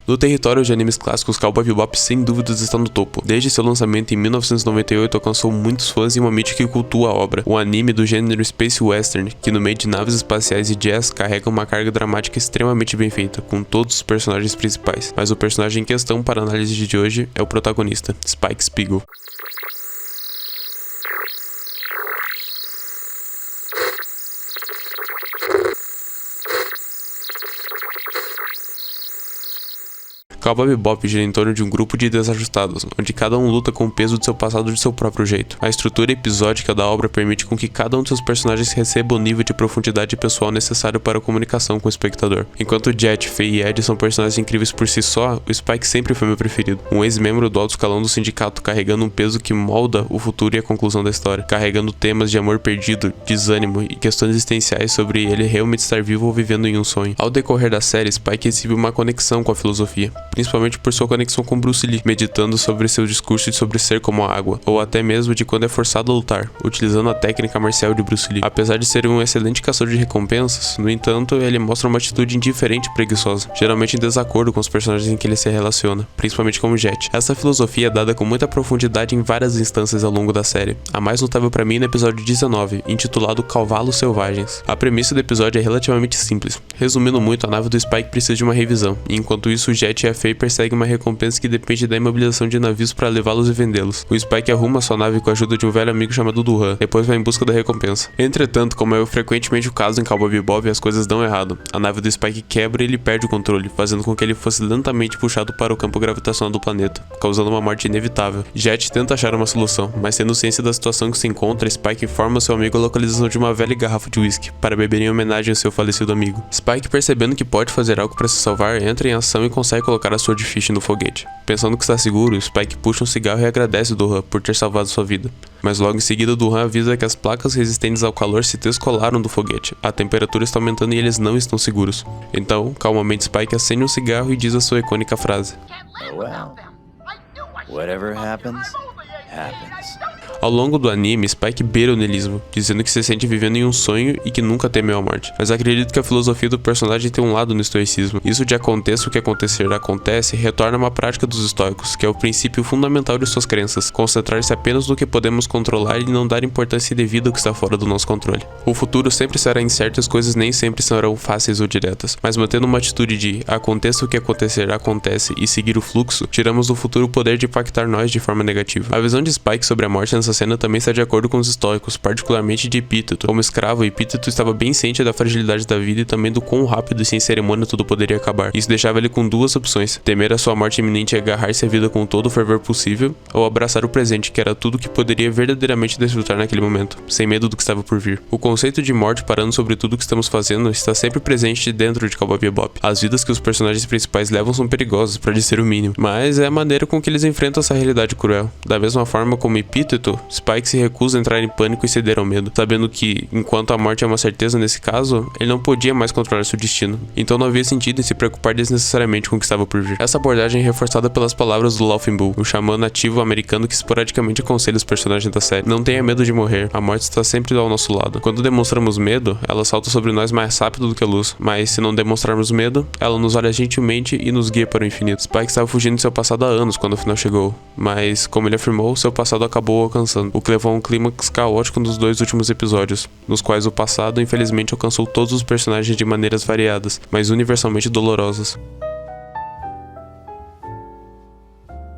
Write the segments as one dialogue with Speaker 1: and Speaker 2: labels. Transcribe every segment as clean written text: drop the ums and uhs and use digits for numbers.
Speaker 1: No território de animes clássicos, Cowboy Bebop sem dúvidas está no topo. Desde seu lançamento em 1998 alcançou muitos fãs e uma mídia que cultua a obra. Um anime do gênero Space Western, que no meio de naves espaciais e jazz carrega uma carga dramática extremamente bem feita, com todos os personagens principais. Mas o personagem em questão para a análise de hoje é o protagonista, Spike Spiegel. Cowboy Bebop gira em torno de um grupo de desajustados, onde cada um luta com o peso de seu passado de seu próprio jeito. A estrutura episódica da obra permite com que cada um de seus personagens receba o nível de profundidade pessoal necessário para a comunicação com o espectador. Enquanto Jet, Faye e Ed são personagens incríveis por si só, o Spike sempre foi meu preferido. Um ex-membro do alto escalão do sindicato, carregando um peso que molda o futuro e a conclusão da história, carregando temas de amor perdido, desânimo e questões existenciais sobre ele realmente estar vivo ou vivendo em um sonho. Ao decorrer da série, Spike exibe uma conexão com a filosofia, principalmente por sua conexão com Bruce Lee, meditando sobre seu discurso sobre ser como a água, ou até mesmo de quando é forçado a lutar, utilizando a técnica marcial de Bruce Lee. Apesar de ser um excelente caçador de recompensas, no entanto, ele mostra uma atitude indiferente e preguiçosa, geralmente em desacordo com os personagens em que ele se relaciona, principalmente como Jet. Essa filosofia é dada com muita profundidade em várias instâncias ao longo da série. A mais notável para mim é no episódio 19, intitulado Cavalos Selvagens. A premissa do episódio é relativamente simples. Resumindo muito, a nave do Spike precisa de uma revisão, e enquanto isso o Jet e a Faye perseguem uma recompensa que depende da imobilização de navios para levá-los e vendê-los. O Spike arruma sua nave com a ajuda de um velho amigo chamado Duhan, depois vai em busca da recompensa. Entretanto, como é frequentemente o caso em Cowboy Bebop, as coisas dão errado. A nave do Spike quebra e ele perde o controle, fazendo com que ele fosse lentamente puxado para o campo gravitacional do planeta, causando uma morte inevitável. Jet tenta achar uma solução, mas tendo ciência da situação que se encontra, Spike informa seu amigo a localização de uma velha garrafa de whisky, para beber em homenagem ao seu falecido amigo. Spike, percebendo que pode fazer algo para se salvar, entra em ação e consegue colocar a Swordfish no foguete. Pensando que está seguro, Spike puxa um cigarro e agradece Duhan por ter salvado sua vida. Mas logo em seguida, Duhan avisa que as placas resistentes ao calor se descolaram do foguete. A temperatura está aumentando e eles não estão seguros. Então, calmamente, Spike acende um cigarro e diz a sua icônica frase:
Speaker 2: "Oh well. Whatever happens, happens."
Speaker 1: Ao longo do anime, Spike beira o niilismo, dizendo que se sente vivendo em um sonho e que nunca temeu a morte. Mas acredito que a filosofia do personagem tem um lado no estoicismo. Isso de aconteça o que acontecer acontece retorna a uma prática dos estoicos, que é o princípio fundamental de suas crenças, concentrar-se apenas no que podemos controlar e não dar importância devida ao que está fora do nosso controle. O futuro sempre será incerto e as coisas nem sempre serão fáceis ou diretas, mas mantendo uma atitude de aconteça o que acontecer acontece e seguir o fluxo, tiramos do futuro o poder de impactar nós de forma negativa. A visão de Spike sobre a morte nessa cena também está de acordo com os estoicos, particularmente de Epíteto. Como escravo, Epíteto estava bem ciente da fragilidade da vida e também do quão rápido e sem cerimônia tudo poderia acabar. Isso deixava ele com duas opções: temer a sua morte iminente e agarrar-se à vida com todo o fervor possível, ou abraçar o presente, que era tudo que poderia verdadeiramente desfrutar naquele momento, sem medo do que estava por vir. O conceito de morte parando sobre tudo o que estamos fazendo está sempre presente dentro de Cowboy Bebop. As vidas que os personagens principais levam são perigosas, para dizer o mínimo, mas é a maneira com que eles enfrentam essa realidade cruel. Da mesma forma como Epíteto, Spike se recusa a entrar em pânico e ceder ao medo, sabendo que, enquanto a morte é uma certeza nesse caso, ele não podia mais controlar seu destino. Então não havia sentido em se preocupar desnecessariamente com o que estava por vir. Essa abordagem é reforçada pelas palavras do Laughing Bull, o xamã nativo americano que esporadicamente aconselha os personagens da série: não tenha medo de morrer, a morte está sempre ao nosso lado. Quando demonstramos medo, ela salta sobre nós mais rápido do que a luz, mas se não demonstrarmos medo, ela nos olha gentilmente e nos guia para o infinito. Spike estava fugindo de seu passado há anos quando o final chegou, mas, como ele afirmou, seu passado acabou alcançando, o que levou a um clímax caótico nos dois últimos episódios, nos quais o passado infelizmente alcançou todos os personagens de maneiras variadas, mas universalmente dolorosas.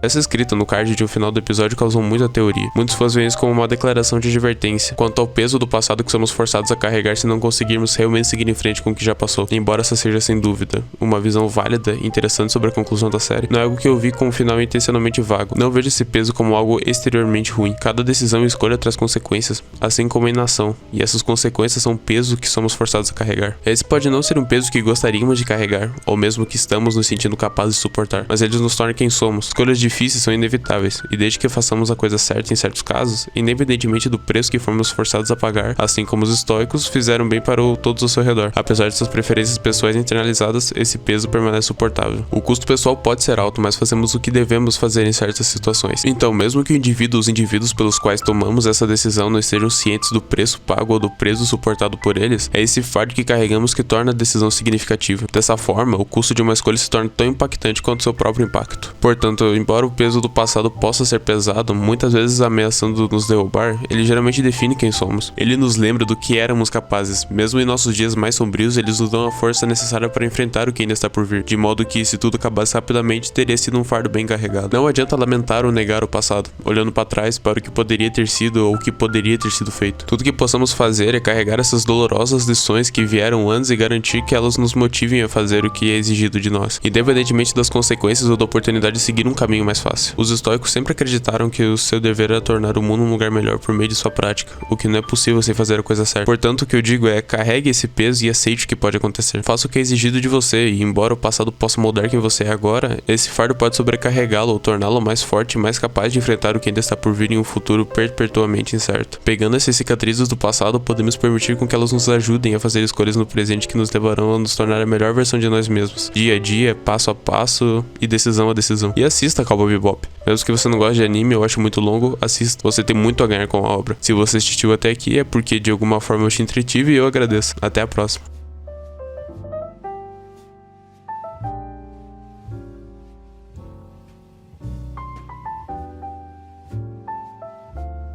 Speaker 1: Essa escrita no card de um final do episódio causou muita teoria. Muitos fãs veem isso como uma declaração de advertência quanto ao peso do passado que somos forçados a carregar se não conseguirmos realmente seguir em frente com o que já passou. Embora essa seja sem dúvida uma visão válida e interessante sobre a conclusão da série, não é algo que eu vi com um final intencionalmente vago. Não vejo esse peso como algo exteriormente ruim. Cada decisão e escolha traz consequências, assim como a inação, e essas consequências são peso que somos forçados a carregar. Esse pode não ser um peso que gostaríamos de carregar, ou mesmo que estamos nos sentindo capazes de suportar, mas eles nos tornam quem somos. Escolhas difíceis são inevitáveis, e desde que façamos a coisa certa em certos casos, independentemente do preço que formos forçados a pagar, assim como os estoicos fizeram bem para todos ao seu redor. Apesar de suas preferências pessoais internalizadas, esse peso permanece suportável. O custo pessoal pode ser alto, mas fazemos o que devemos fazer em certas situações. Então, mesmo que os indivíduos pelos quais tomamos essa decisão não estejam cientes do preço pago ou do preço suportado por eles, é esse fardo que carregamos que torna a decisão significativa. Dessa forma, o custo de uma escolha se torna tão impactante quanto seu próprio impacto. Portanto, embora o peso do passado possa ser pesado, muitas vezes ameaçando nos derrubar, ele geralmente define quem somos. Ele nos lembra do que éramos capazes. Mesmo em nossos dias mais sombrios, eles nos dão a força necessária para enfrentar o que ainda está por vir, de modo que, se tudo acabasse rapidamente, teria sido um fardo bem carregado. Não adianta lamentar ou negar o passado, olhando para trás para o que poderia ter sido ou o que poderia ter sido feito. Tudo que possamos fazer é carregar essas dolorosas lições que vieram antes e garantir que elas nos motivem a fazer o que é exigido de nós, independentemente das consequências ou da oportunidade de seguir um caminho mais fácil. Os estoicos sempre acreditaram que o seu dever era tornar o mundo um lugar melhor por meio de sua prática, o que não é possível sem fazer a coisa certa. Portanto, o que eu digo é: carregue esse peso e aceite o que pode acontecer. Faça o que é exigido de você, e embora o passado possa moldar quem você é agora, esse fardo pode sobrecarregá-lo ou torná-lo mais forte e mais capaz de enfrentar o que ainda está por vir em um futuro perpetuamente incerto. Pegando essas cicatrizes do passado, podemos permitir com que elas nos ajudem a fazer escolhas no presente que nos levarão a nos tornar a melhor versão de nós mesmos, dia a dia, passo a passo e decisão a decisão. E assista Cowboy Bebop. Mesmo que você não goste de anime, eu acho muito longo, assista. Você tem muito a ganhar com a obra. Se você assistiu até aqui, é porque de alguma forma eu te entretive e eu agradeço. Até a próxima.